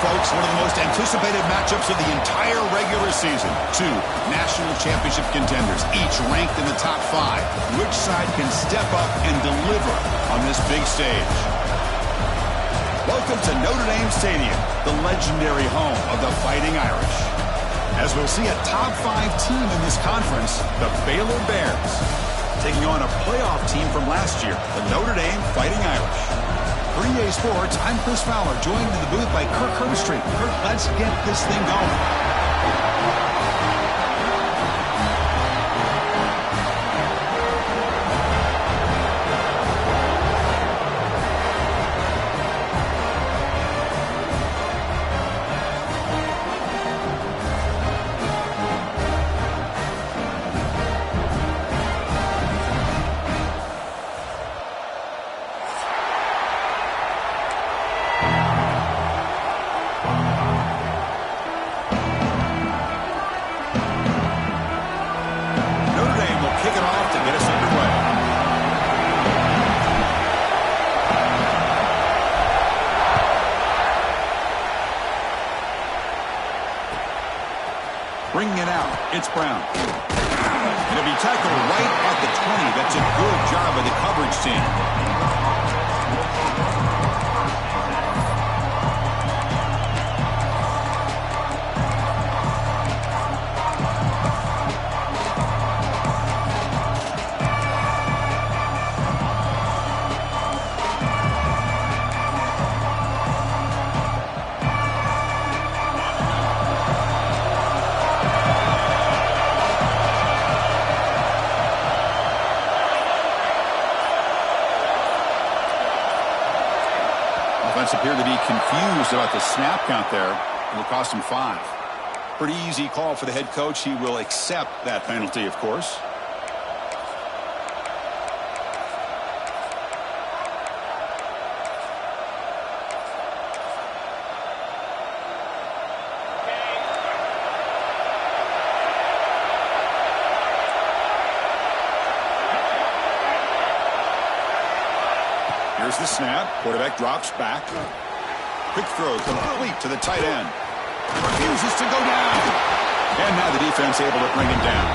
folks, one of the most anticipated matchups of the entire regular season. Two national championship contenders, each ranked in the top 5. Which side can step up and deliver on this big stage? Welcome to Notre Dame Stadium, the legendary home of the Fighting Irish. As we'll see a top 5 team in this conference, the Baylor Bears, taking on a playoff team from last year, the Notre Dame Fighting Irish. For EA Sports, I'm Chris Fowler, joined in the booth by Kirk Herbstreit. Kirk, let's get this thing going. Bringing it out, it's Brown. And it'll be tackled right at the 20. That's a good job of the coverage team. Offense appeared to be confused about the snap count there. It'll cost him 5. Pretty easy call for the head coach. He will accept that penalty, of course. Here's the snap. Quarterback drops back. Quick throw complete to the tight end. Refuses to go down. And now the defense able to bring him down.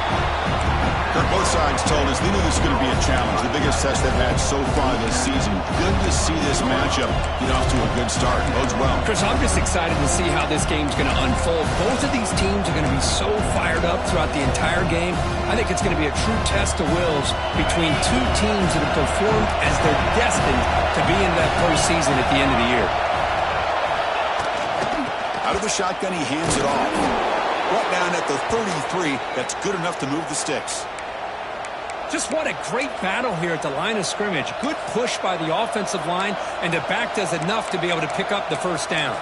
Both sides told us they knew this was going to be a challenge. The biggest test they've had so far this season. Good to see this matchup get off to a good start. Bodes well. Chris, I'm just excited to see how this game's going to unfold. Both of these teams are going to be so fired up throughout the entire game. I think it's going to be a true test of wills between two teams that have performed as they're destined to be in that postseason at the end of the year. Out of the shotgun, he hands it off. Brought down at the 33. That's good enough to move the sticks. Just what a great battle here at the line of scrimmage. Good push by the offensive line, and the back does enough to be able to pick up the first down.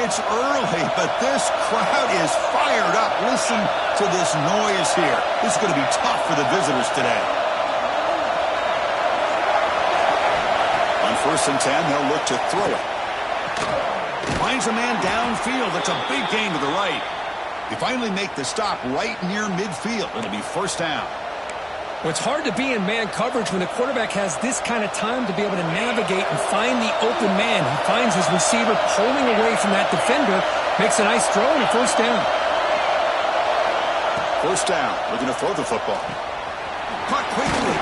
It's early, but this crowd is fired up. Listen to this noise here. This is going to be tough for the visitors today. On 1st and 10, they'll look to throw it. Finds a man downfield. That's a big gain to the right. They finally make the stop right near midfield. It'll be first down. Well, it's hard to be in man coverage when the quarterback has this kind of time to be able to navigate and find the open man. He finds his receiver pulling away from that defender, makes a nice throw and a first down. First down, looking to throw the football. Caught quickly.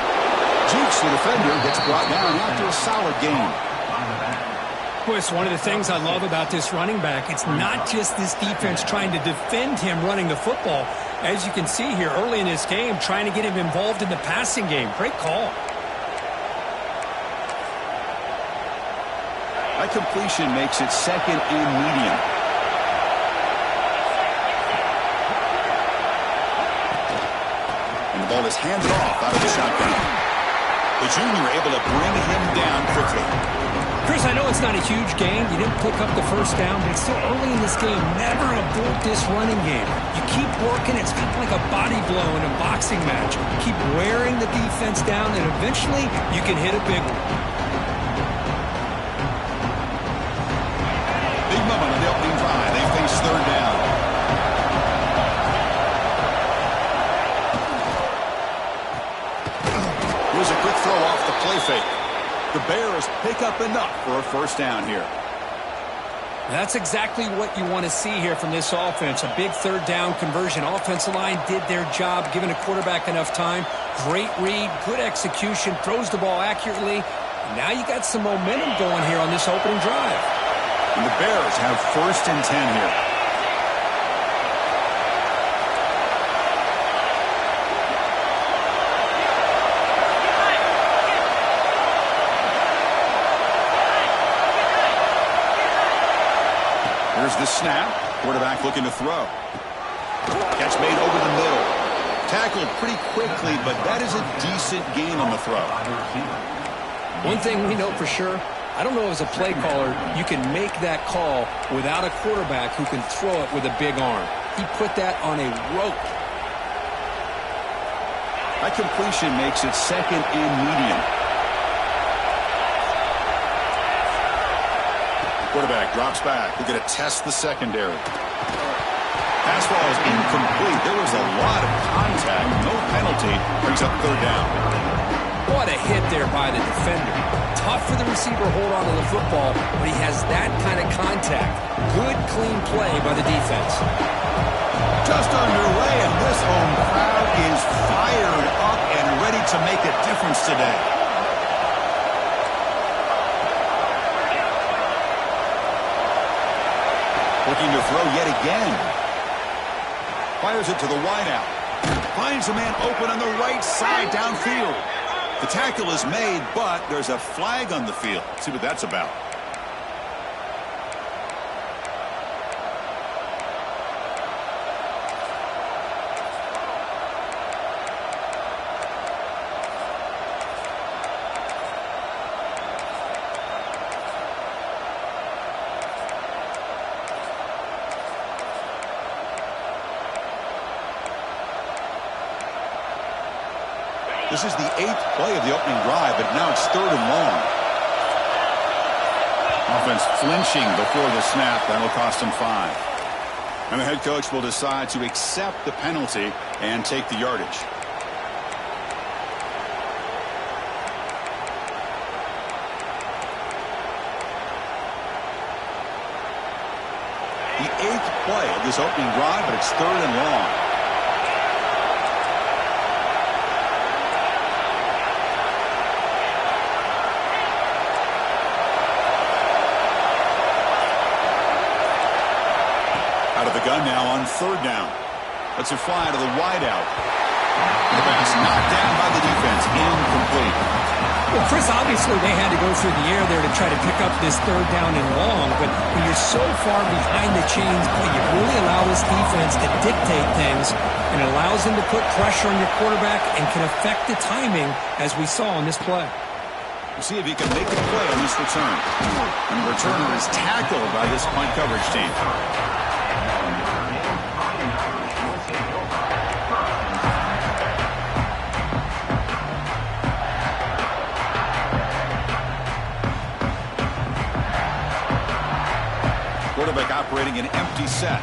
Jukes the defender, gets brought down after a solid gain. Boy, it's one of the things I love about this running back. It's not just this defense trying to defend him running the football. As you can see here early in this game, trying to get him involved in the passing game. Great call. That completion makes it 2nd and medium. And the ball is handed off out of the shotgun. The junior able to bring him down quickly. Chris, I know it's not a huge gain. You didn't pick up the first down, but it's still early in this game. Never abort this running game. You keep working. It's kind of like a body blow in a boxing match. Keep wearing the defense down, and eventually you can hit a big one. Big moment on the opening drive. They Bears pick up enough for a first down here. That's exactly what you want to see here from this offense. A big third down conversion. Offensive line did their job, giving a quarterback enough time. Great read, good execution, throws the ball accurately. And now you got some momentum going here on this opening drive. And the Bears have 1st and 10 here. Here's the snap. Quarterback looking to throw. Catch made over the middle. Tackled pretty quickly, but that is a decent gain on the throw. One thing we know for sure, I don't know as a play caller, you can make that call without a quarterback who can throw it with a big arm. He put that on a rope. That completion makes it 2nd and medium. Quarterback drops back. We're going to test the secondary. Pass ball is incomplete. There was a lot of contact. No penalty. Brings up 3rd down. What a hit there by the defender. Tough for the receiver to hold on to the football, but he has that kind of contact. Good, clean play by the defense. Just underway, and this home crowd is fired up and ready to make a difference today. Looking to throw yet again. Fires it to the wideout. Finds a man open on the right side downfield. The tackle is made, but there's a flag on the field. Let's see what that's about. This is the 8th play of the opening drive, but now it's 3rd and long. Offense flinching before the snap. That'll cost him 5. And the head coach will decide to accept the penalty and take the yardage. The 8th play of this opening drive, but it's 3rd and long. Out of the gun now on 3rd down. Let's it fly to the wideout. The pass knocked down by the defense. Incomplete. Well, Chris, obviously they had to go through the air there to try to pick up this 3rd down and long, but when you're so far behind the chains, boy, you really allow this defense to dictate things, and it allows them to put pressure on your quarterback and can affect the timing, as we saw on this play. We'll see if he can make a play on this return. And the returner is tackled by this punt coverage team. Quarterback operating an empty set.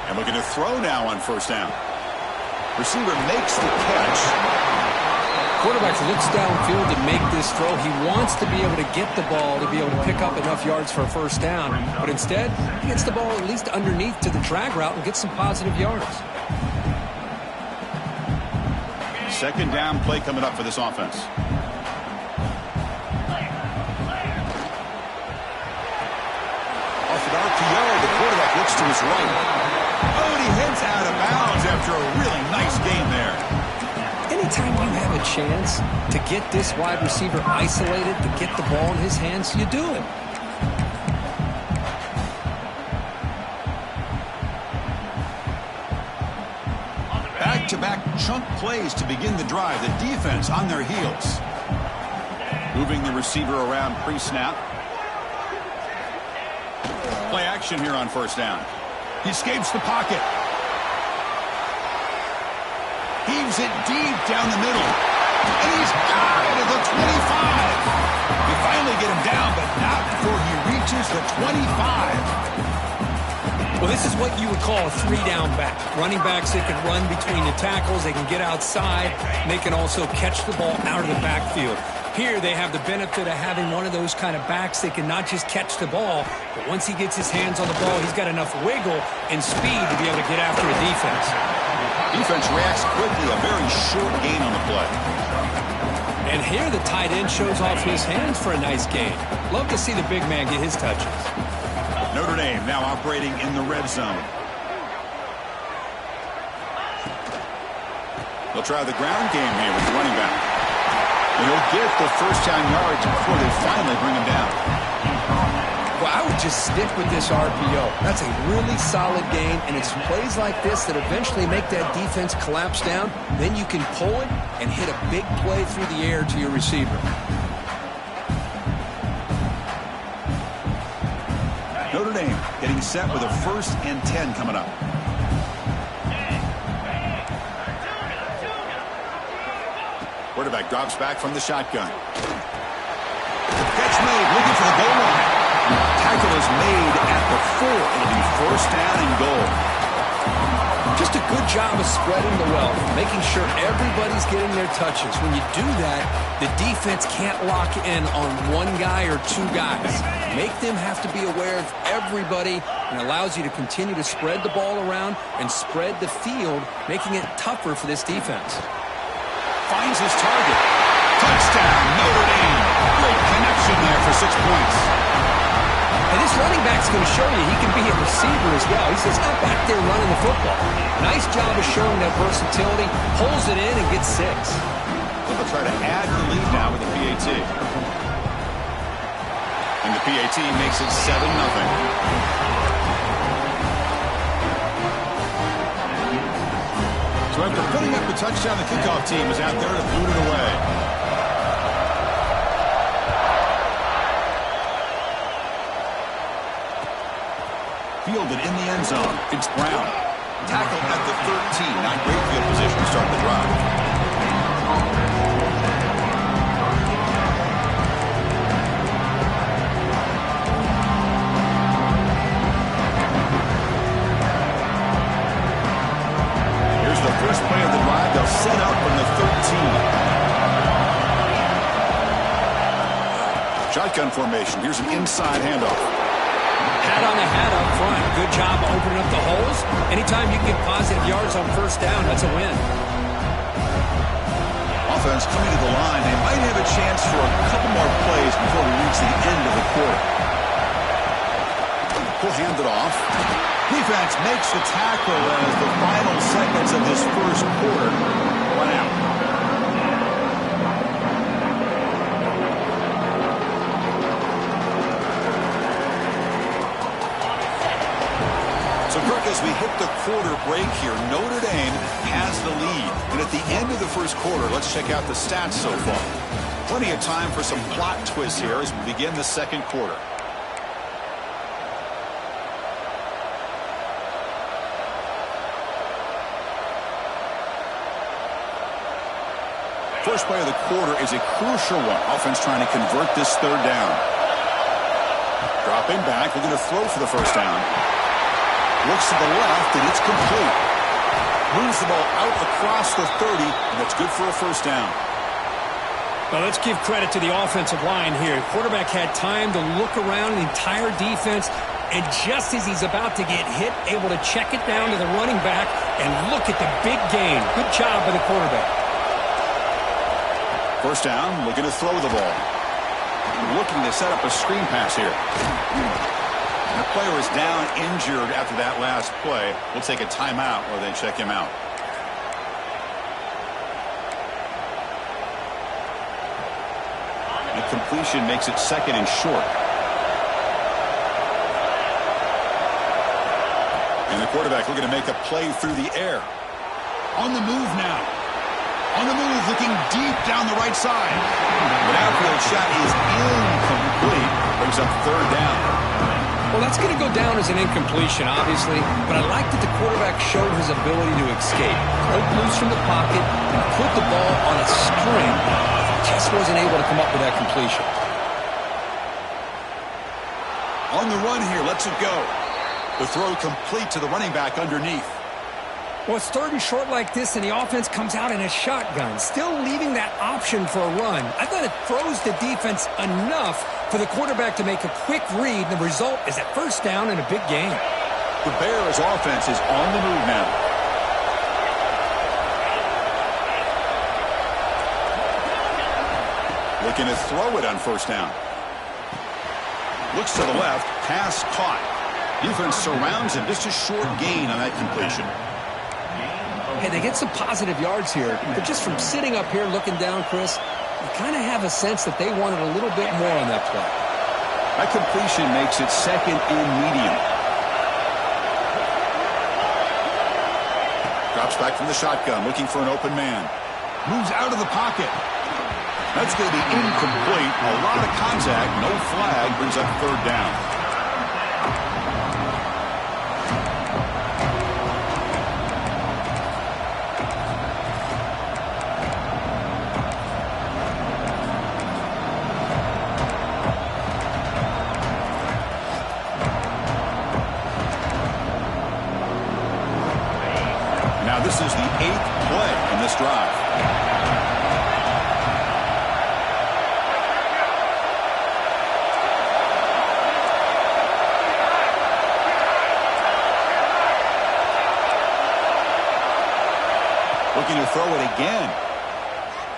And looking to throw now on 1st down. Receiver makes the catch. Quarterback looks downfield to make this throw. He wants to be able to get the ball to be able to pick up enough yards for a 1st down. But instead, he gets the ball at least underneath to the drag route and gets some positive yards. 2nd down play coming up for this offense. RPO, the quarterback looks to his right. Oh, and he heads out of bounds after a really nice game there. Anytime you have a chance to get this wide receiver isolated, to get the ball in his hands, you do it. Back-to-back chunk plays to begin the drive. The defense on their heels. Moving the receiver around pre-snap. Play action here on 1st down. He escapes the pocket. Heaves it deep down the middle. And he's out of the 25. They finally get him down, but not before he reaches the 25. Well, this is what you would call a three-down back. Running backs that can run between the tackles, they can get outside, and they can also catch the ball out of the backfield. Here they have the benefit of having one of those kind of backs that can not just catch the ball, but once he gets his hands on the ball, he's got enough wiggle and speed to be able to get after a defense. Defense reacts quickly, a very short gain on the play. And here the tight end shows off his hands for a nice gain. Love to see the big man get his touches. Notre Dame now operating in the red zone. They'll try the ground game here with the running back. And he'll get the first down yards before they finally bring him down. Well, I would just stick with this RPO. That's a really solid gain, and it's plays like this that eventually make that defense collapse down. Then you can pull it and hit a big play through the air to your receiver. Notre Dame getting set with a 1st and 10 coming up. Quarterback drops back from the shotgun. Catch made, looking for the goal line. Tackle is made at the 4. It'll be 1st down and goal. Just a good job of spreading the wealth, making sure everybody's getting their touches. When you do that, the defense can't lock in on one guy or two guys. Make them have to be aware of everybody, and allows you to continue to spread the ball around and spread the field, making it tougher for this defense. Finds his target. Touchdown, Notre Dame. Great connection there for 6 points. And this running back's going to show you he can be a receiver as well. He's just not back there running the football. Nice job of showing that versatility. Pulls it in and gets 6. They'll try to add the lead now with the PAT. And the PAT makes it 7-0. So after putting up the touchdown, the kickoff team is out there to boot it away. Fielded in the end zone. It's Brown. Tackle at the 13. Not great field position to start the drive. Here's the first play of the drive. They'll set up from the 13. Shotgun formation. Here's an inside handoff. Hat on the hat up front. Good job opening up the holes. Anytime you can get positive yards on 1st down, that's a win. Offense coming to the line. They might have a chance for a couple more plays before we reach the end of the quarter. We'll hand it off. Defense makes the tackle as the final seconds of this first quarter run out. So, Kirk, as we hit the quarter break here, Notre Dame has the lead. And at the end of the first quarter, let's check out the stats so far. Plenty of time for some plot twists here as we begin the second quarter. First play of the quarter is a crucial one. Offense trying to convert this 3rd down. Dropping back, looking to throw for the 1st down. Looks to the left, and it's complete. Moves the ball out across the 30, and that's good for a 1st down. Well, let's give credit to the offensive line here. Quarterback had time to look around the entire defense, and just as he's about to get hit, able to check it down to the running back, and look at the big gain. Good job by the quarterback. 1st down, looking to throw the ball. Looking to set up a screen pass here. The player is down injured after that last play. We'll take a timeout while they check him out. The completion makes it 2nd and short. And the quarterback looking to make a play through the air. On the move now. On the move, looking deep down the right side. The outfield shot is incomplete. Brings up 3rd down. Well, that's going to go down as an incompletion, obviously, but I like that the quarterback showed his ability to escape. Broke loose from the pocket and put the ball on a string. Just wasn't able to come up with that completion. On the run here, lets it go. The throw complete to the running back underneath. Well, it's third and short like this, and the offense comes out in a shotgun, still leaving that option for a run. I thought it throws the defense enough for the quarterback to make a quick read, and the result is a first down in a big game. The Bears' offense is on the move now. Looking to throw it on first down. Looks to the left, pass caught. Defense surrounds him, just a short gain on that completion. Hey, they get some positive yards here, but just from sitting up here looking down, Chris, you kind of have a sense that they wanted a little bit more on that play. That completion makes it second and medium. Drops back from the shotgun, looking for an open man. Moves out of the pocket. That's going to be incomplete. A lot of contact, no flag, brings up third down. Now this is the 8th play in this drive. Looking to throw it again.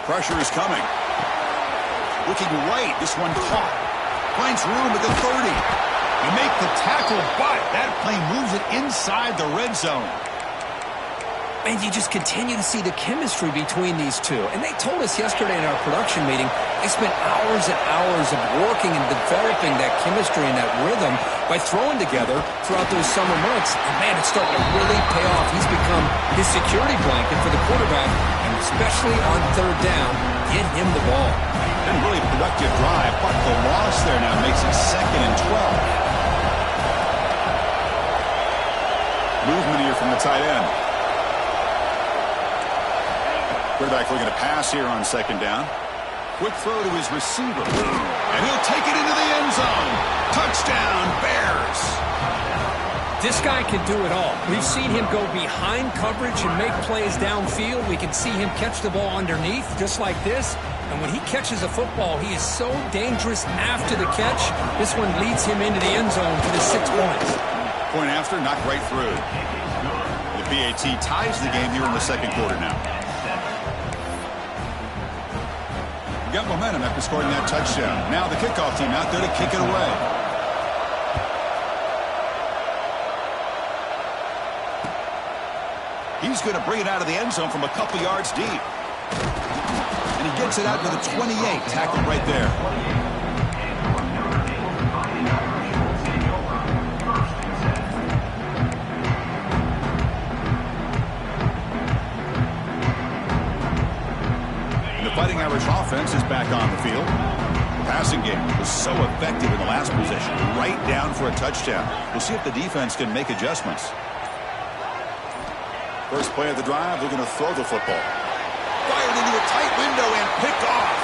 Pressure is coming. Looking right. This one caught. Finds room at the 30. They make the tackle, but that play moves it inside the red zone. And you just continue to see the chemistry between these two. And they told us yesterday in our production meeting, they spent hours and hours of working and developing that chemistry and that rhythm by throwing together throughout those summer months. And man, it's starting to really pay off. He's become his security blanket for the quarterback, and especially on third down, get him the ball. And really productive drive, but the loss there now makes it second and 12. Movement here from the tight end. Quarterback looking to pass here on second down. Quick throw to his receiver. And he'll take it into the end zone. Touchdown, Bears. This guy can do it all. We've seen him go behind coverage and make plays downfield. We can see him catch the ball underneath, just like this. And when he catches a football, he is so dangerous after the catch. This one leads him into the end zone for the 6 points. Point after, knocked right through. The PAT ties the game here in the second quarter now. Got momentum after scoring that touchdown. Now the kickoff team out there to kick it away. He's going to bring it out of the end zone from a couple yards deep. And he gets it out to the 28. Tackled right there. Fighting Irish offense is back on the field. The passing game was so effective in the last possession, right down for a touchdown. We'll see if the defense can make adjustments. First play of the drive, they're going to throw the football. Fired into a tight window and picked off.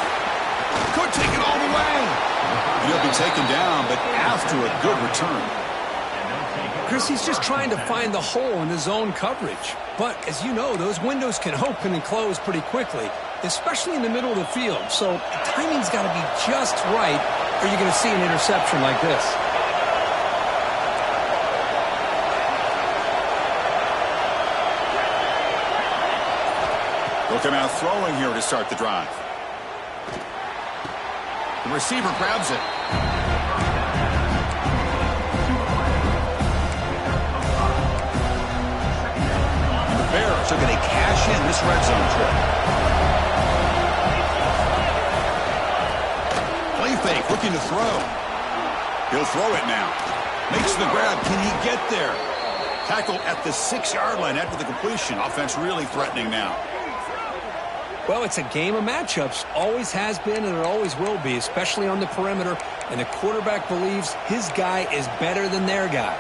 Could take it all the way. And he'll be taken down, but after a good return. Chris, he's just trying to find the hole in the zone coverage. But as you know, those windows can open and close pretty quickly, especially in the middle of the field. So the timing's got to be just right, or you're going to see an interception like this. They'll come out throwing here to start the drive. The receiver grabs it. Bears are going to cash in this red zone trip. Play fake, looking to throw. He'll throw it now. Makes the grab. Can he get there? Tackled at the 6-yard line after the completion. Offense really threatening now. Well, it's a game of matchups. Always has been, and it always will be, especially on the perimeter. And the quarterback believes his guy is better than their guy.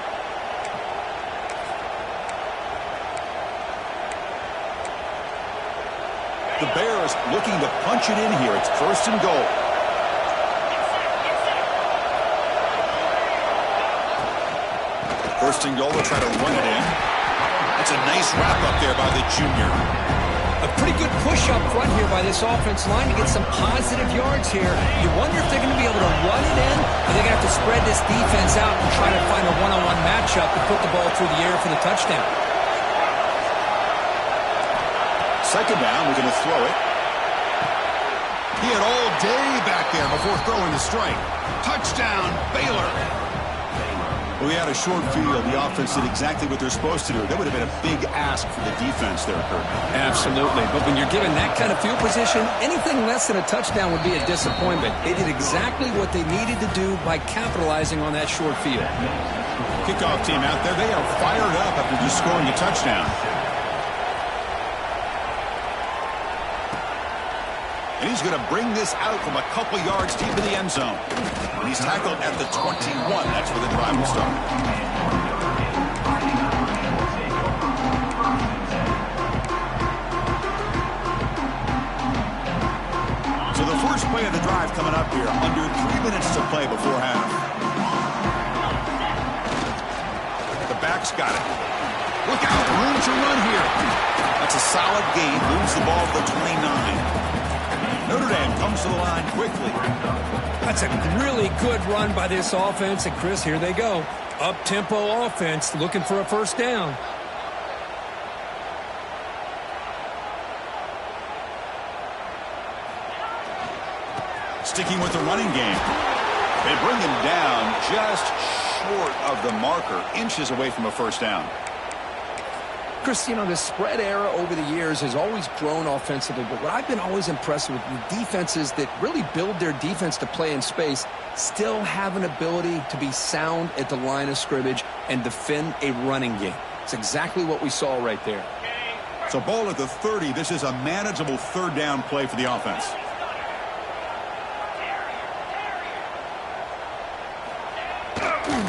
The Bears looking to punch it in here. It's first and goal. First and goal, to try to run it in. That's a nice wrap-up there by the junior. A pretty good push up front here by this offense line to get some positive yards here. You wonder if they're going to be able to run it in, or they're going to have to spread this defense out and try to find a one-on-one matchup to put the ball through the air for the touchdown. Second down, we're going to throw it. He had all day back there before throwing the strike. Touchdown, Baylor. We had a short field. The offense did exactly what they're supposed to do. That would have been a big ask for the defense there, Kurt. Absolutely. But when you're given that kind of field position, anything less than a touchdown would be a disappointment. They did exactly what they needed to do by capitalizing on that short field. Kickoff team out there. They are fired up after just scoring a touchdown. And he's going to bring this out from a couple yards deep in the end zone. And he's tackled at the 21. That's where the drive will start. So the first play of the drive coming up here. Under 3 minutes to play before half. The back's got it. Look out. Room to run here. That's a solid gain. Moves the ball to the 29. Notre Dame comes to the line quickly. That's a really good run by this offense. And, Chris, here they go. Up-tempo offense looking for a first down. Sticking with the running game. They bring him down just short of the marker. Inches away from a first down. Chris, you know, the spread era over the years has always grown offensively, but what I've been always impressed with the defenses that really build their defense to play in space still have an ability to be sound at the line of scrimmage and defend a running game. It's exactly what we saw right there. So ball at the 30. This is a manageable third down play for the offense.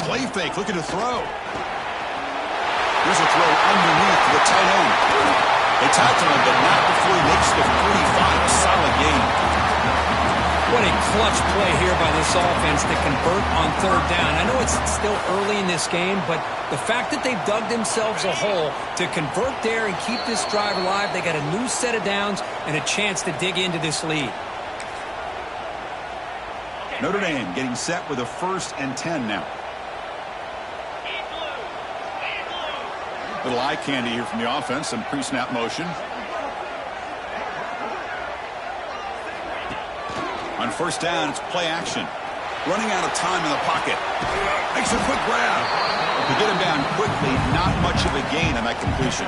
Play fake, looking to throw. Here's a throw underneath to the tight end. They tackle him, but not before he makes the 45. A solid gain. What a clutch play here by this offense to convert on third down. I know it's still early in this game, but the fact that they've dug themselves a hole to convert there and keep this drive alive, they got a new set of downs and a chance to dig into this lead. Notre Dame getting set with a 1st and 10 now. Little eye candy here from the offense. Some pre-snap motion. On first down, it's play action. Running out of time in the pocket. Makes a quick grab. To get him down quickly, not much of a gain on that completion.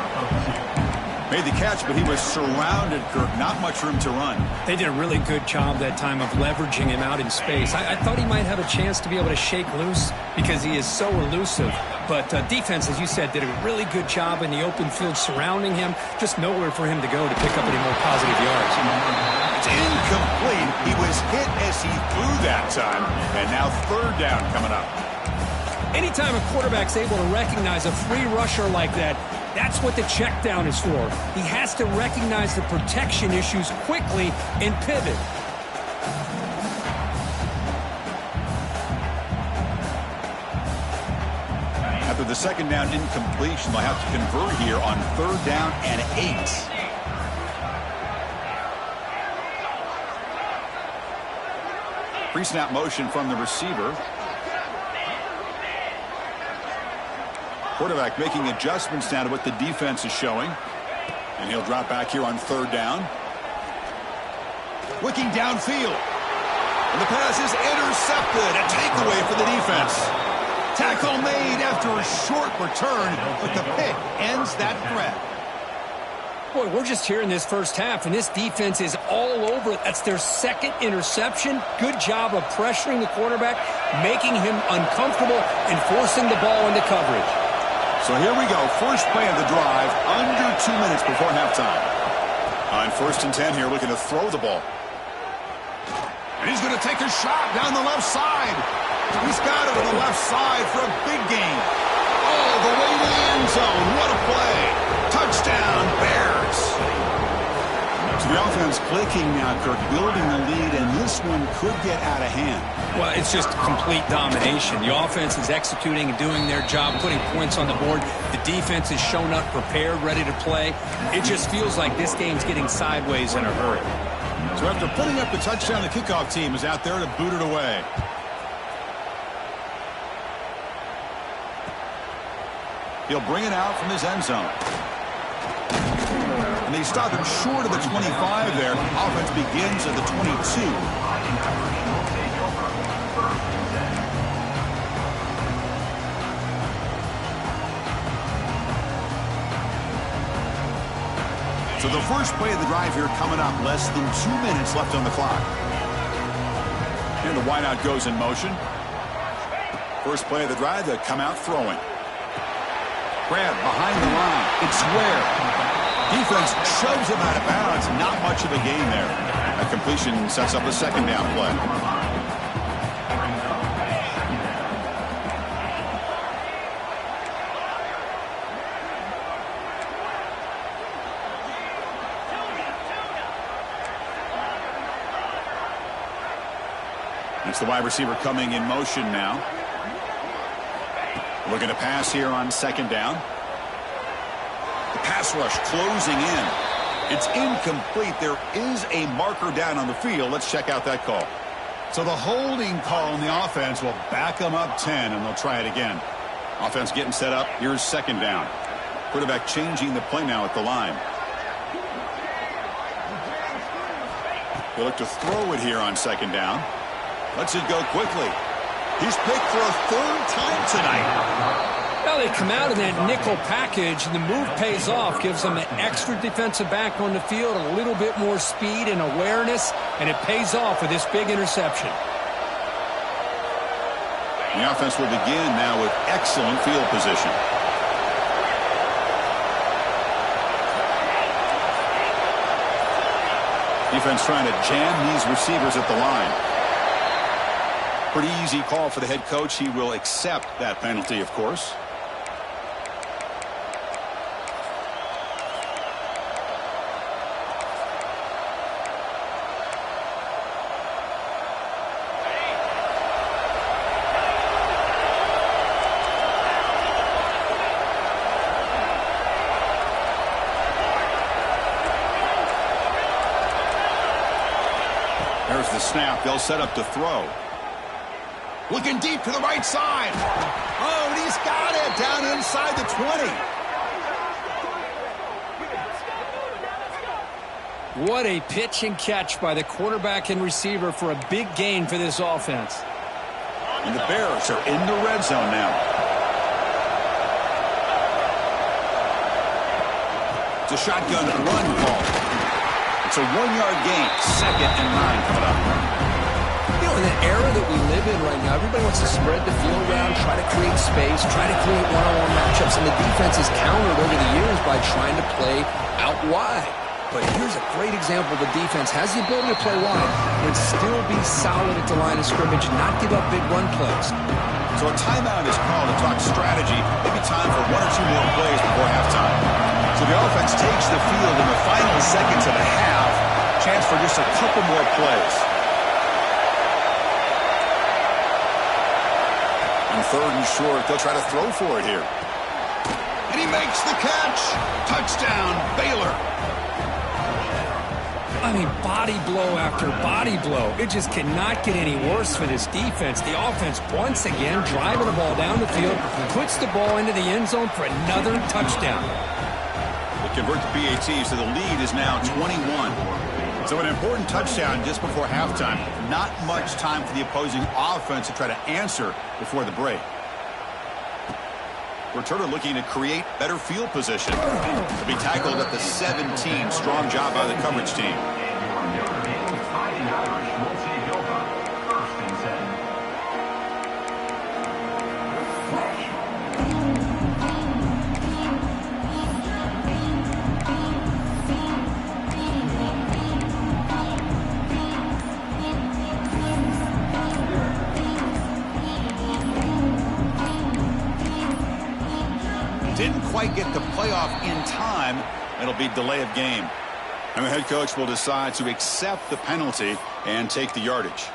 Made the catch, but he was surrounded, Kirk. Not much room to run. They did a really good job that time of leveraging him out in space. I thought he might have a chance to be able to shake loose because he is so elusive. But defense, as you said, did a really good job in the open field surrounding him. Just nowhere for him to go to pick up any more positive yards. It's incomplete. He was hit as he threw that time. And now third down coming up. Anytime a quarterback's able to recognize a free rusher like that, that's what the check down is for. He has to recognize the protection issues quickly and pivot. After the second down incompletion, they'll have to convert here on third down and 8. Pre-snap motion from the receiver. Quarterback making adjustments now to what the defense is showing. And he'll drop back here on third down. Looking downfield. And the pass is intercepted. A takeaway for the defense. Tackle made after a short return, but the pick ends that threat. Boy, we're just here in this first half, and this defense is all over it. That's their second interception. Good job of pressuring the quarterback, making him uncomfortable, and forcing the ball into coverage. So here we go. First play of the drive, under 2 minutes before halftime. On 1st and 10 here, looking to throw the ball. And he's going to take a shot down the left side. He's got it on the left side for a big gain. All the way to the end zone. What a play. Touchdown, Bears. So the offense clicking now, Kirk, building the lead, and this one could get out of hand. Well, it's just complete domination. The offense is executing and doing their job, putting points on the board. The defense is shown up, prepared, ready to play. It just feels like this game's getting sideways in a hurry. So after putting up the touchdown, the kickoff team is out there to boot it away. He'll bring it out from his end zone. And they stop him short of the 25 there. Offense begins at the 22. So the first play of the drive here coming up, less than 2 minutes left on the clock. And the wideout goes in motion. First play of the drive, they come out throwing. Grab behind the line. It's square. Defense shoves him out of bounds. Not much of a gain there. That completion sets up a second down play. It's the wide receiver coming in motion now. Looking to pass here on second down. The pass rush closing in. It's incomplete. There is a marker down on the field. Let's check out that call. So the holding call on the offense will back them up 10, and they'll try it again. Offense getting set up. Here's second down. Quarterback changing the play now at the line. They look to throw it here on second down. Lets it go quickly. He's picked for a third time tonight. Well, they come out in that nickel package, and the move pays off. Gives them an extra defensive back on the field, a little bit more speed and awareness, and it pays off with this big interception. The offense will begin now with excellent field position. Defense trying to jam these receivers at the line. Pretty easy call for the head coach. He will accept that penalty, of course. There's the snap. They'll set up to throw. Looking deep to the right side. Oh, and he's got it down inside the 20. What a pitch and catch by the quarterback and receiver for a big gain for this offense. And the Bears are in the red zone now. It's a shotgun run call. It's a 1-yard gain. 2nd and 9 coming up. You know, in the era that we live in right now, everybody wants to spread the field around, try to create space, try to create one-on-one matchups, and the defense is countered over the years by trying to play out wide. But here's a great example. The defense has the ability to play wide, but still be solid at the line of scrimmage, not give up big run plays. So a timeout is called to talk strategy. Maybe time for 1 or 2 more plays before halftime. So the offense takes the field in the final seconds of the half. Chance for just a couple more plays. On 3rd and short, they'll try to throw for it here. And he makes the catch. Touchdown, Baylor. I mean, body blow after body blow. It just cannot get any worse for this defense. The offense, once again, driving the ball down the field, puts the ball into the end zone for another touchdown. They convert the PAT, so the lead is now 21. So an important touchdown just before halftime. Not much time for the opposing offense to try to answer before the break. Returner looking to create better field position. To be tackled at the 17. Strong job by the coverage team. Didn't quite get the playoff in time. It'll be delay of game. And the head coach will decide to accept the penalty and take the yardage.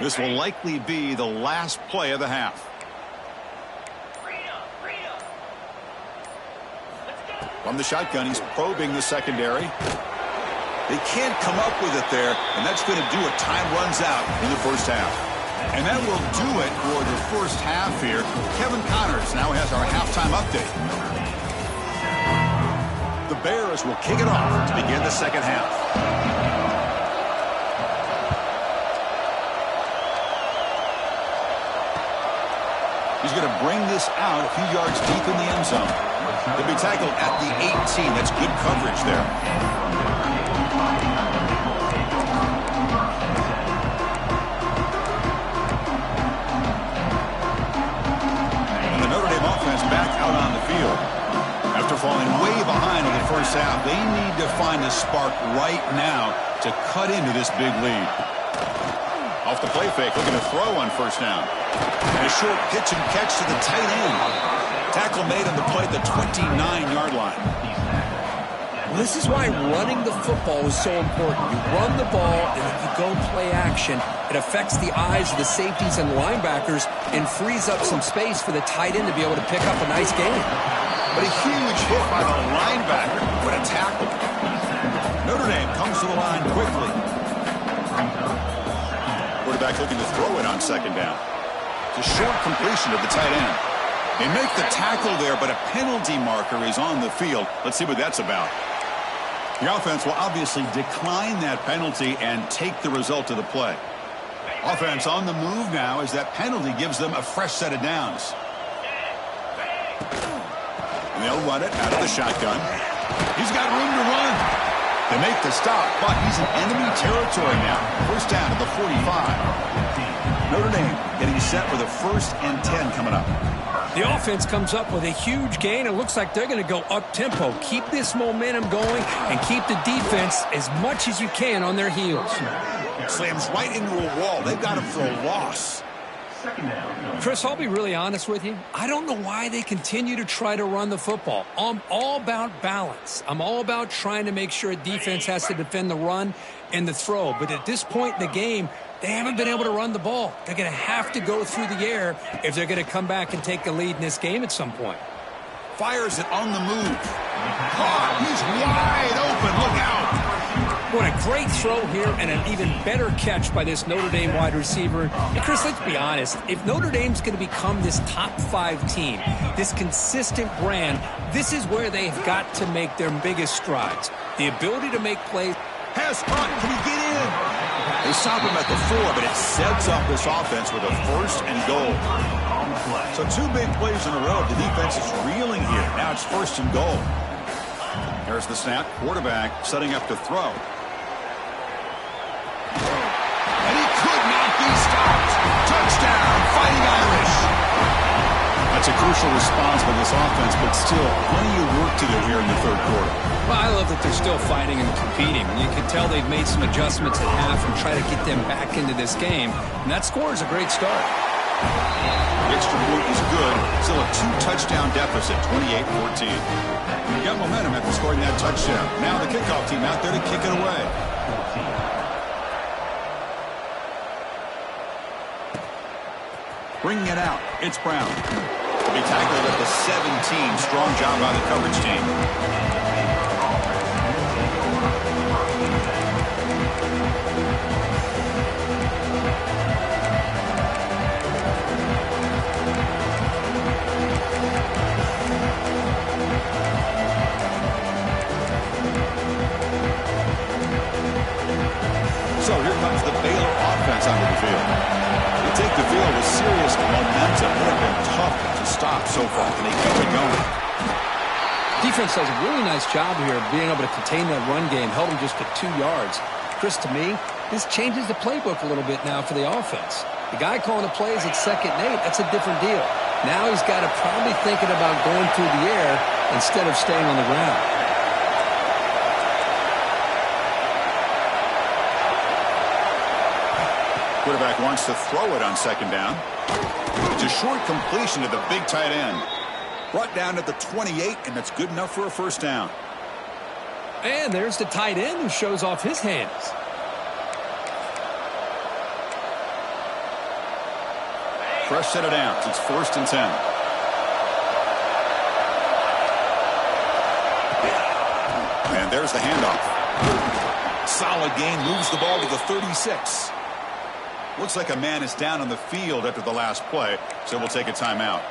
This will likely be the last play of the half. From the shotgun, he's probing the secondary. They can't come up with it there, and that's going to do it. Time runs out in the first half. And that will do it for the first half here. Kevin Connors now has our halftime update. The Bears will kick it off to begin the second half. He's going to bring this out a few yards deep in the end zone. He'll be tackled at the 18. That's good coverage there. And the Notre Dame offense back out on the field. After falling way behind in the first half, they need to find a spark right now to cut into this big lead. Off the play fake, looking to throw on first down. And a short pitch and catch to the tight end. Tackle made on the play at the 29-yard line. Well, this is why running the football is so important. You run the ball, and if you go play action, it affects the eyes of the safeties and linebackers and frees up some space for the tight end to be able to pick up a nice gain. But a huge hit by the linebacker. What a tackle. Notre Dame comes to the line quickly. Quarterback looking to throw it on second down. It's a short completion of the tight end. They make the tackle there, but a penalty marker is on the field. Let's see what that's about. The offense will obviously decline that penalty and take the result of the play. Offense on the move now as that penalty gives them a fresh set of downs. And they'll run it out of the shotgun. He's got room to run. They make the stop, but he's in enemy territory now. First down to the 45. Notre Dame getting set with a 1st and 10 coming up. The offense comes up with a huge gain. It looks like they're going to go up-tempo. Keep this momentum going and keep the defense as much as you can on their heels. Slams right into a wall. They've got him for a loss. Chris, I'll be really honest with you. I don't know why they continue to try to run the football. I'm all about balance. I'm all about trying to make sure a defense has to defend the run and the throw. But at this point in the game, they haven't been able to run the ball. They're going to have to go through the air if they're going to come back and take the lead in this game at some point. Fires it on the move. Caught. He's wide open. Look out. What a great throw here and an even better catch by this Notre Dame wide receiver. And Chris, let's be honest. If Notre Dame's going to become this top 5 team, this consistent brand, this is where they've got to make their biggest strides. The ability to make plays. Pass caught. Can he get in? They stop him at the 4, but it sets up this offense with a 1st and goal. So 2 big plays in a row. The defense is reeling here. Now it's 1st and goal. There's the snap. Quarterback setting up to throw. And he could not be stopped. Touchdown, Fighting Irish. That's a crucial response by this offense, but still plenty of work to do here in the 3rd quarter. Well, I love that they're still fighting and competing. You can tell they've made some adjustments at half and try to get them back into this game. And that score is a great start. The extra point is good. Still a 2-touchdown deficit, 28-14. You got momentum after scoring that touchdown. Now the kickoff team out there to kick it away. Bringing it out, it's Brown. To be tackled at the 17. Strong job by the coverage team. So here comes the Baylor offense onto the field. They take the field with serious momentum. They have been tough to stop so far, and they keep it going. Defense does a really nice job here of being able to contain that run game, held them just to 2 yards. Chris, to me, this changes the playbook a little bit now for the offense. The guy calling the plays at 2nd and 8, that's a different deal. Now he's got to probably thinking about going through the air instead of staying on the ground. Quarterback wants to throw it on second down. It's a short completion to the big tight end. Brought down at the 28, and that's good enough for a first down. And there's the tight end who shows off his hands. Fresh set of downs. It's 1st and 10. And there's the handoff. Solid gain, moves the ball to the 36. Looks like a man is down on the field after the last play, so we'll take a timeout.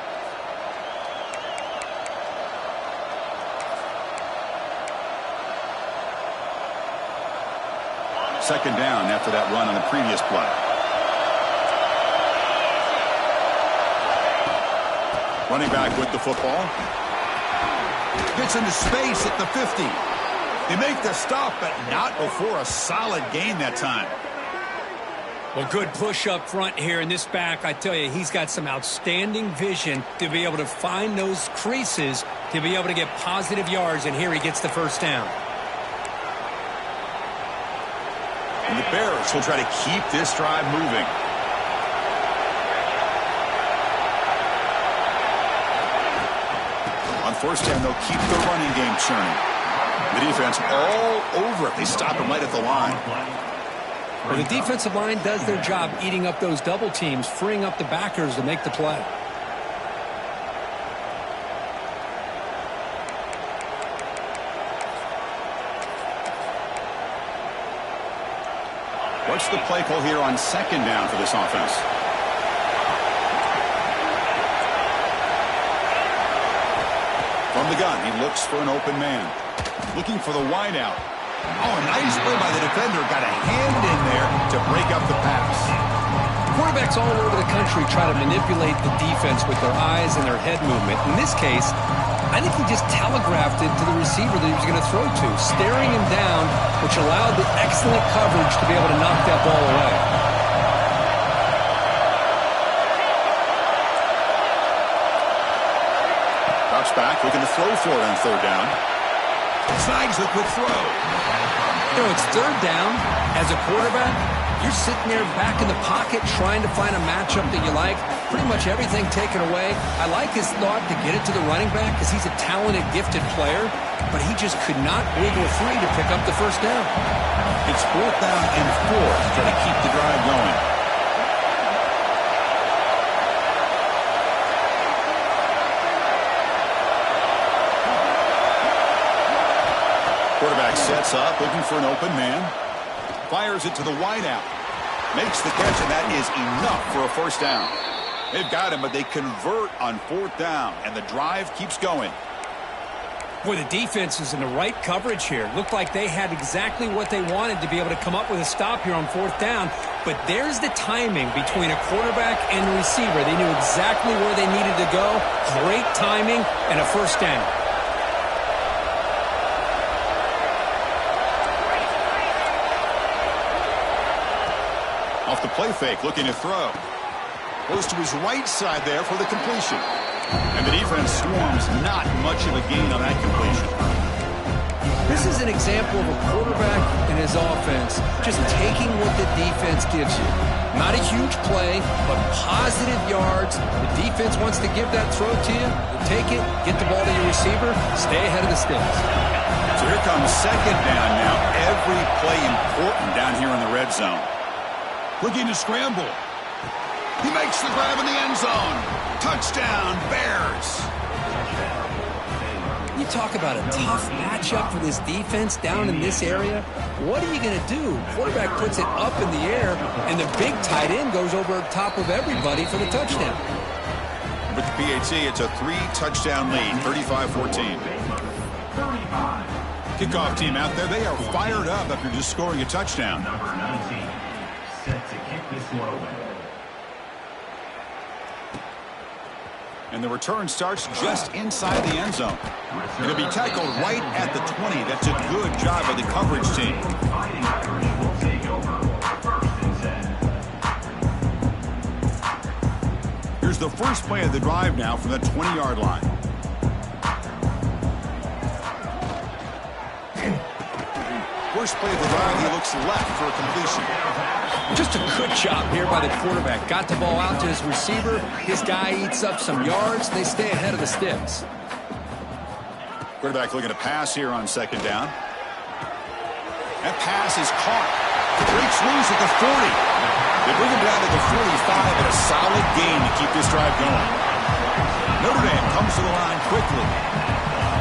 Second down after that run on the previous play. Running back with the football. Gets into space at the 50. They make the stop, but not before a solid gain that time. Well, good push up front here in this back. I tell you, he's got some outstanding vision to be able to find those creases, to be able to get positive yards, and here he gets the first down. And the Bears will try to keep this drive moving. On first down, they'll keep the running game churning. The defense all over it. They stop him right at the line. Well, the defensive line does their job eating up those double teams, freeing up the backers to make the play. What's the play call here on second down for this offense? From the gun, he looks for an open man. Looking for the wideout. Oh, nice play by the defender. Got a hand in there to break up the pass. Quarterbacks all over the country try to manipulate the defense with their eyes and their head movement. In this case, I think he just telegraphed it to the receiver that he was going to throw to, staring him down, which allowed the excellent coverage to be able to knock that ball away. Drops back, looking to throw for it on third down. Snags the quick throw. You know, it's third down. As a quarterback, you're sitting there back in the pocket trying to find a matchup that you like. Pretty much everything taken away. I like his thought to get it to the running back because he's a talented, gifted player, but he just could not wiggle free to pick up the first down. It's 4th down and 4 to try to keep the drive going. Quarterback sets up, looking for an open man. Fires it to the wideout. Makes the catch, and that is enough for a first down. They've got him, but they convert on 4th down, and the drive keeps going. Boy, the defense is in the right coverage here. Looked like they had exactly what they wanted to be able to come up with a stop here on 4th down. But there's the timing between a quarterback and the receiver. They knew exactly where they needed to go. Great timing and a first down. Off the play fake, looking to throw. Goes to his right side there for the completion. And the defense swarms not much of a gain on that completion. This is an example of a quarterback and his offense just taking what the defense gives you. Not a huge play, but positive yards. The defense wants to give that throw to you. You take it, get the ball to your receiver, stay ahead of the sticks. So here comes second down now. Every play important down here in the red zone. Looking to scramble. He makes the grab in the end zone. Touchdown, Bears. You talk about a tough matchup for this defense down in this area. What are you going to do? Quarterback puts it up in the air, and the big tight end goes over top of everybody for the touchdown. With the PAT, it's a 3-touchdown lead, 35-14. Kickoff team out there, they are fired up after just scoring a touchdown. Number 19, set to kick this one away. And the return starts just inside the end zone. Going to be tackled right at the 20. That's a good job by the coverage team. Here's the first play of the drive now from the 20-yard line. First play of the drive, he looks left for a completion. Just a good job here by the quarterback. Got the ball out to his receiver. His guy eats up some yards. They stay ahead of the sticks. Quarterback looking to pass here on second down. That pass is caught. Breaks loose at the 40. They bring him down to the 45 and a solid gain to keep this drive going. Notre Dame comes to the line quickly.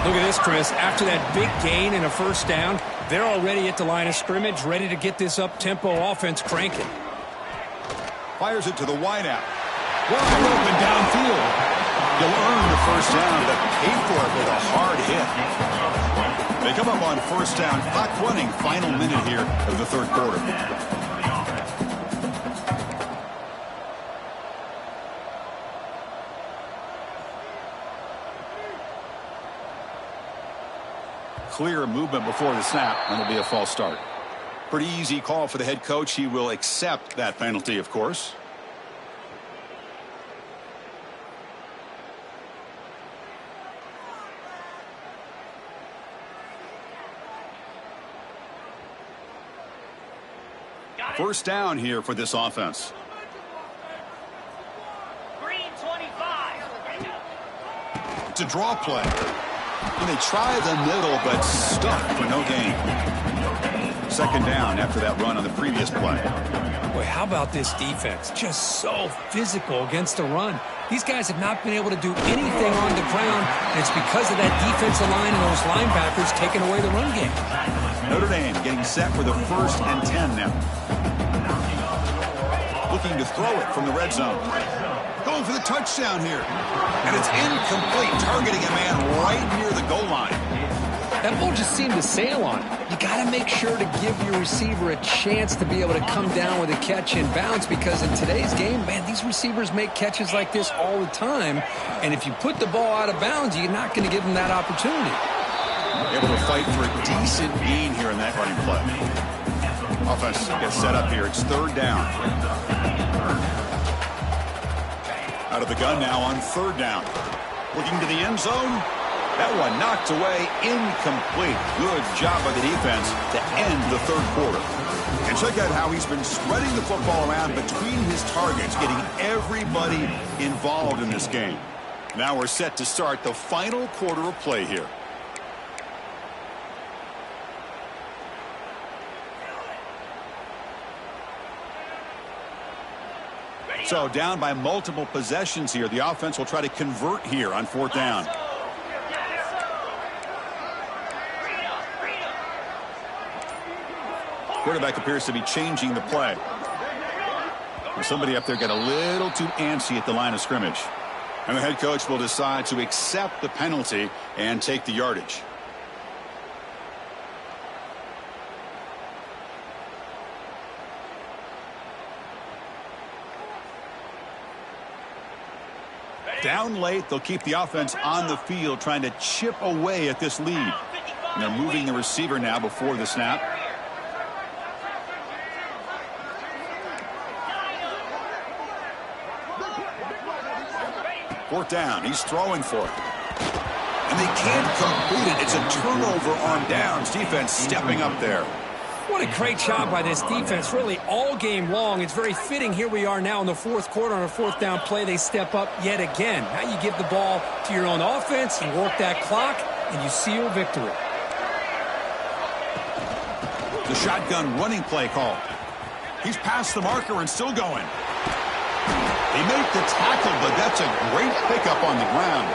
Look at this, Chris. After that big gain and a first down, they're already at the line of scrimmage, ready to get this up-tempo offense cranking. Fires it to the wideout. Wide open downfield. You'll earn the first down, but pay for it with a hard hit. They come up on first down. Clock running, final minute here of the third quarter. Clear movement before the snap, and it'll be a false start. Pretty easy call for the head coach. He will accept that penalty, of course. First down here for this offense. Green 25. It's a draw play. And they try the middle, but stuck for no gain. Second down after that run on the previous play. Boy, how about this defense? Just so physical against the run. These guys have not been able to do anything on the ground, and it's because of that defensive line and those linebackers taking away the run game. Notre Dame getting set for the 1st and 10 now. Looking to throw it from the red zone. Going for the touchdown here. And it's incomplete, targeting a man right near the goal line. That ball just seemed to sail on it. You got to make sure to give your receiver a chance to be able to come down with a catch and bounce, because in today's game, man, these receivers make catches like this all the time. And if you put the ball out of bounds, you're not going to give them that opportunity. Able to fight for a decent gain here in that running play. Offense gets set up here. It's third down. Out of the gun now on third down. Looking to the end zone. That one knocked away, incomplete. Good job by the defense to end the third quarter. And check out how he's been spreading the football around between his targets, getting everybody involved in this game. Now we're set to start the final quarter of play here. So down by multiple possessions here. The offense will try to convert here on fourth down. Quarterback appears to be changing the play. Somebody up there got a little too antsy at the line of scrimmage. And the head coach will decide to accept the penalty and take the yardage. Down late, they'll keep the offense on the field trying to chip away at this lead. And they're moving the receiver now before the snap. Fourth down, he's throwing for it. And they can't complete it. It's a turnover on downs. Defense stepping up there. What a great job by this defense, really all game long. It's very fitting. Here we are now in the fourth quarter on a fourth down play. They step up yet again. Now you give the ball to your own offense, you work that clock, and you seal victory. The shotgun running play call. He's past the marker and still going. They make the tackle, but that's a great pickup on the ground.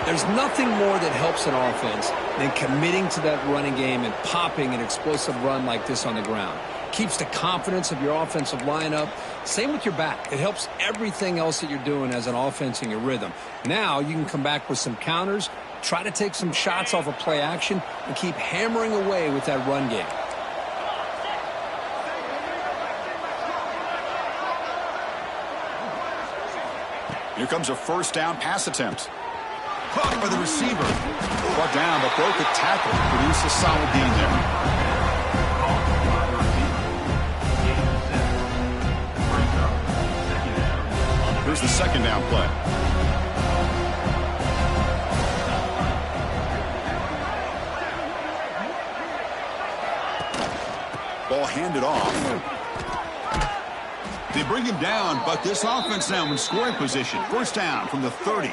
There's nothing more that helps an offense than committing to that running game and popping an explosive run like this on the ground. Keeps the confidence of your offensive lineup. Same with your back. It helps everything else that you're doing as an offense in your rhythm. Now you can come back with some counters, try to take some shots off of play action, and keep hammering away with that run game. Here comes a first down pass attempt. Caught by the receiver. Brought down, but broke a tackle. Produced a solid gain there. Here's the second down play. Ball handed off. They bring him down, but this offense now in scoring position. First down from the 30.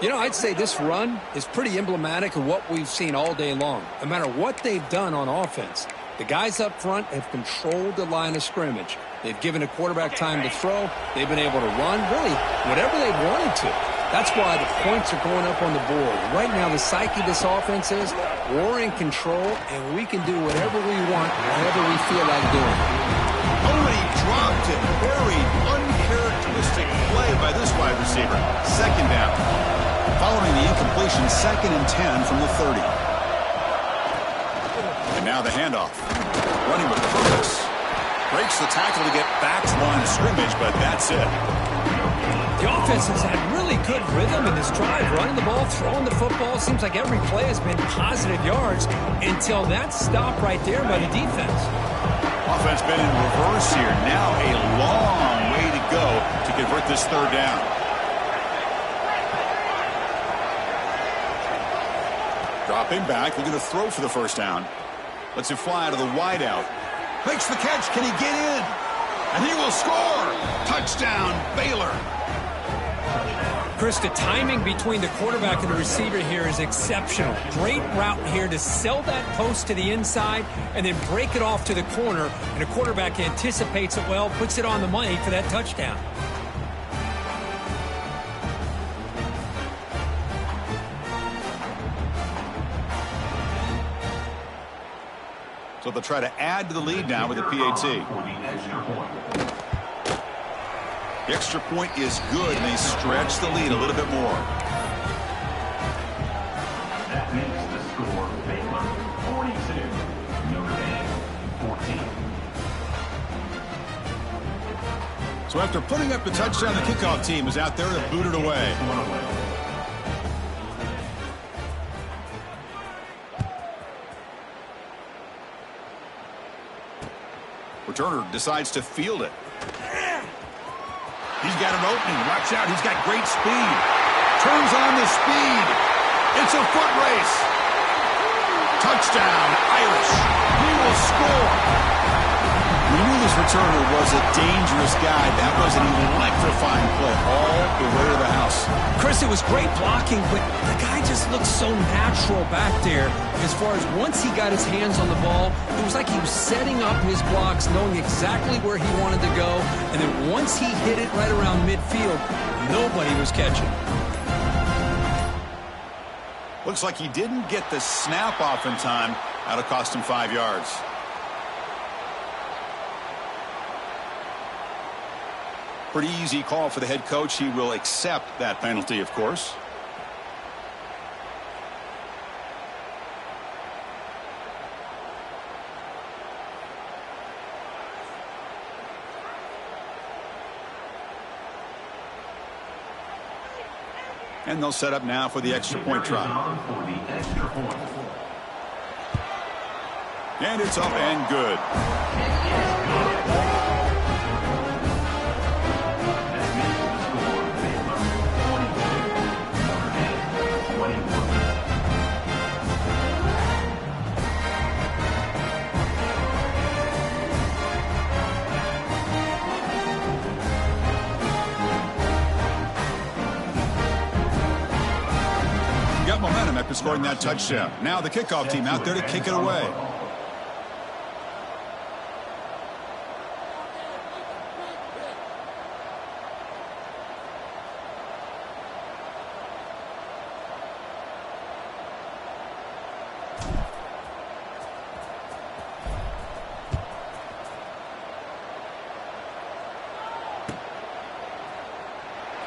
You know, I'd say this run is pretty emblematic of what we've seen all day long. No matter what they've done on offense, the guys up front have controlled the line of scrimmage. They've given a quarterback time to throw. They've been able to run, really, whatever they wanted to. That's why the points are going up on the board. Right now, the psyche of this offense is we're in control, and we can do whatever we want, whatever we feel like doing. Oh, and he dropped it. Very uncharacteristic play by this wide receiver. Second down. Following the incompletion, 2nd and 10 from the 30. And now the handoff. Running with purpose. Breaks the tackle to get back to the line of scrimmage, but that's it. The offense has had really good rhythm in this drive, running the ball, throwing the football. Seems like every play has been positive yards until that stop right there by the defense. Offense been in reverse here. Now a long way to go to convert this third down. Dropping back, looking to throw for the first down. Lets it fly to the wideout. Makes the catch. Can he get in? And he will score. Touchdown, Baylor. Chris, the timing between the quarterback and the receiver here is exceptional. Great route here to sell that post to the inside and then break it off to the corner. And the quarterback anticipates it well, puts it on the money for that touchdown. So they'll try to add to the lead now with a PAT. The extra point is good, and they stretch the lead a little bit more. That makes the score Baylor 42, Notre Dame 14. So after putting up the touchdown, the kickoff team is out there to boot it away. Returner decides to field it. He's got an opening. Watch out. He's got great speed. Turns on the speed. It's a foot race. Touchdown, Irish. He will score. We knew this returner was a dangerous guy. That was an electrifying play all the way to the house. Chris, it was great blocking, but the guy just looked so natural back there. As far as once he got his hands on the ball, it was like he was setting up his blocks, knowing exactly where he wanted to go. And then once he hit it right around midfield, nobody was catching. Looks like he didn't get the snap off in time. That'll cost him 5 yards. Pretty easy call for the head coach. He will accept that penalty, of course. And they'll set up now for the extra point try. And it's up and good. Momentum after scoring that touchdown. Now the kickoff team out there to kick it away.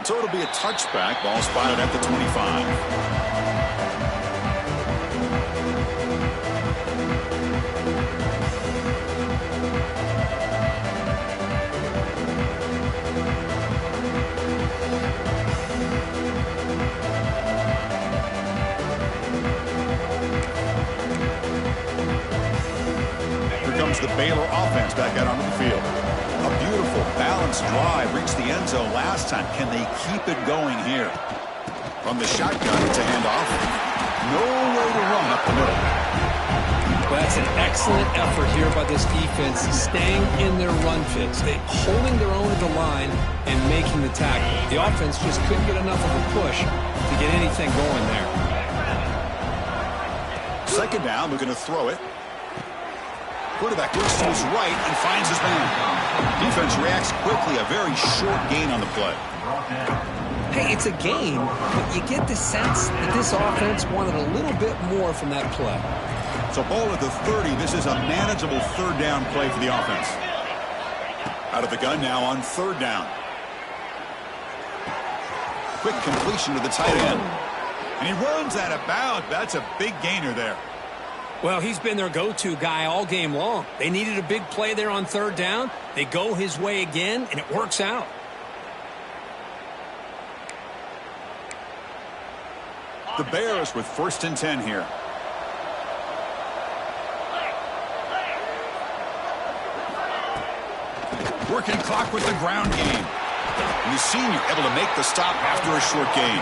So it'll be a touchback. Ball spotted at the 25. The Baylor offense back out onto the field. A beautiful balanced drive reached the end zone last time. Can they keep it going here? From the shotgun, it's a handoff. No way to run up the middle. Well, that's an excellent effort here by this defense, staying in their run fits, holding their own at the line and making the tackle. The offense just couldn't get enough of a push to get anything going there. Second down, we're going to throw it. Quarterback looks to his right and finds his man. Defense reacts quickly, a very short gain on the play. Hey, it's a game, but you get the sense that this offense wanted a little bit more from that play. So ball at the 30. This is a manageable third down play for the offense. Out of the gun now on third down. Quick completion to the tight end. And he runs out of bounds. That's a big gainer there. Well, he's been their go-to guy all game long. They needed a big play there on third down. They go his way again, and it works out. The Bears with 1st and 10 here. Working clock with the ground game. And the senior able to make the stop after a short gain.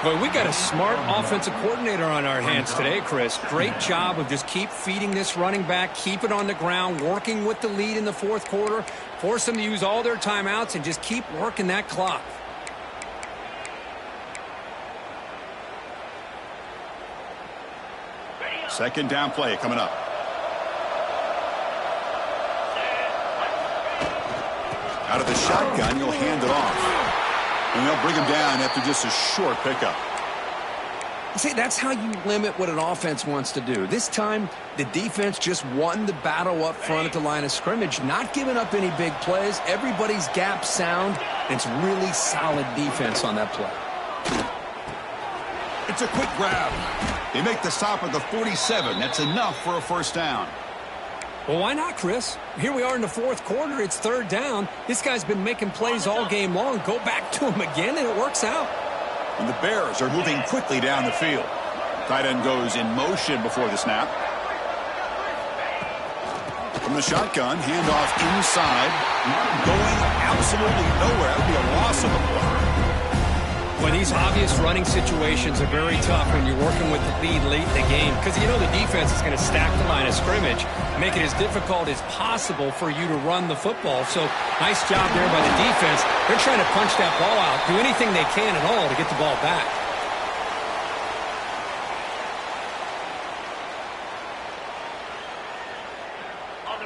Boy, we got a smart offensive coordinator on our hands today, Chris. Great job of just keep feeding this running back, keep it on the ground, working with the lead in the fourth quarter, force them to use all their timeouts, and just keep working that clock. Second down play coming up. Out of the shotgun, you'll hand it off. And they'll bring him down after just a short pickup. See, that's how you limit what an offense wants to do. This time, the defense just won the battle up front at the line of scrimmage, not giving up any big plays. Everybody's gap sound. It's really solid defense on that play. It's a quick grab. They make the stop at the 47. That's enough for a first down. Well, why not, Chris? Here we are in the fourth quarter. It's third down. This guy's been making plays all game long. Go back to him again, and it works out. And the Bears are moving quickly down the field. Tight end goes in motion before the snap. From the shotgun, handoff inside. Going absolutely nowhere. That would be a loss of the play. Well, these obvious running situations are very tough when you're working with the lead late in the game because you know the defense is going to stack the line of scrimmage, make it as difficult as possible for you to run the football. So nice job there by the defense. They're trying to punch that ball out, do anything they can at all to get the ball back.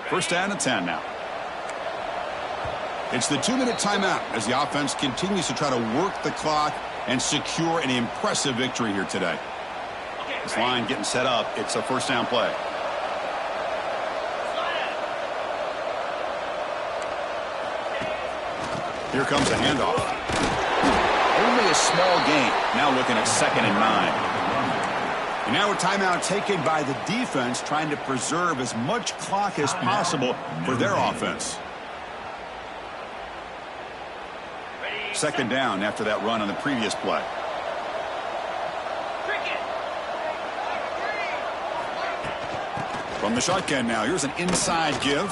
First down and 10 now. It's the 2-minute timeout as the offense continues to try to work the clock and secure an impressive victory here today. This line getting set up. It's a first down play. Here comes a handoff. Only a small gain. Now looking at 2nd and 9. And now a timeout taken by the defense trying to preserve as much clock as possible for their offense. Second down after that run on the previous play. From the shotgun now, here's an inside give.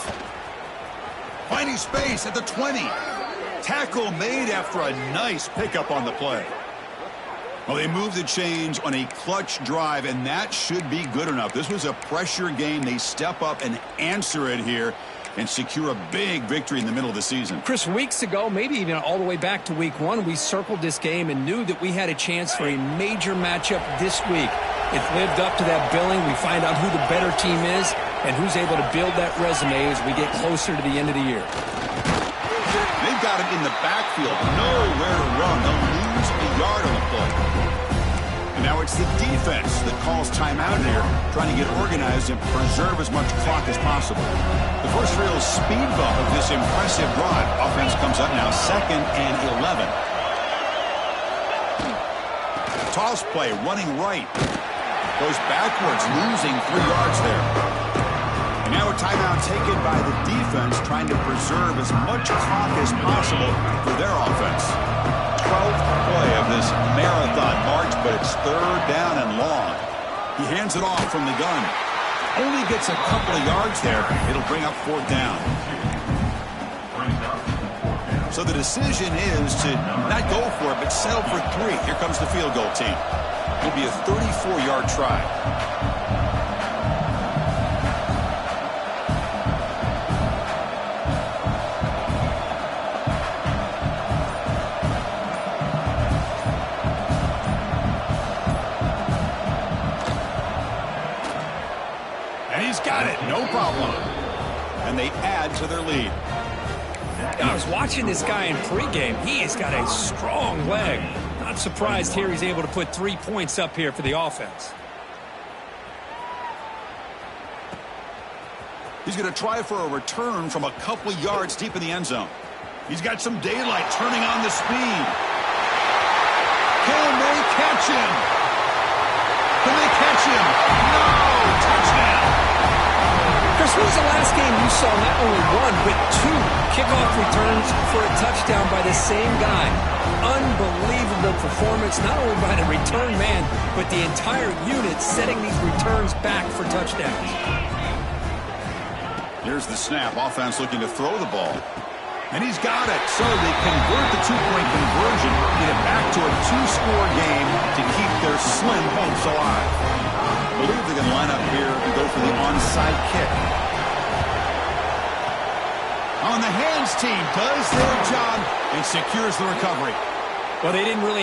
Finding space at the 20. Tackle made after a nice pickup on the play. Well, they moved the chains on a clutch drive, and that should be good enough. This was a pressure game. They step up and answer it here and secure a big victory in the middle of the season. Chris, weeks ago, maybe even all the way back to week 1, we circled this game and knew that we had a chance for a major matchup this week. It lived up to that billing. We find out who the better team is and who's able to build that resume as we get closer to the end of the year. They've got him in the backfield. Nowhere to run. They'll lose a yard on the play. And now it's the defense that calls timeout here, trying to get organized and preserve as much clock as possible. The first real speed bump of this impressive drive. Offense comes up now 2nd and 11. Toss play, running right. Goes backwards, losing 3 yards there. And now a timeout taken by the defense, trying to preserve as much clock as possible for their offense. 12th play of this marathon march, but it's 3rd down and long. He hands it off from the gun. Only gets a couple of yards there. It'll bring up 4th down. So the decision is to not go for it, but settle for 3. Here comes the field goal team. It'll be a 34-yard try. He's got it. No problem. And they add to their lead. I was watching this guy in pregame. He has got a strong leg. Not surprised here he's able to put 3 points up here for the offense. He's going to try for a return from a couple yards deep in the end zone. He's got some daylight, turning on the speed. Can they catch him? Can they catch him? No! Touchdown! Chris, when was the last game you saw not only one, but 2 kickoff returns for a touchdown by the same guy? Unbelievable performance, not only by the return man, but the entire unit setting these returns back for touchdowns. Here's the snap. Offense looking to throw the ball. And he's got it. So they convert the 2-point conversion, get it back to a 2-score game to keep their slim hopes alive. I believe they're going to line up here and go for the onside kick. On the hands team does their job and secures the recovery. Well, they didn't really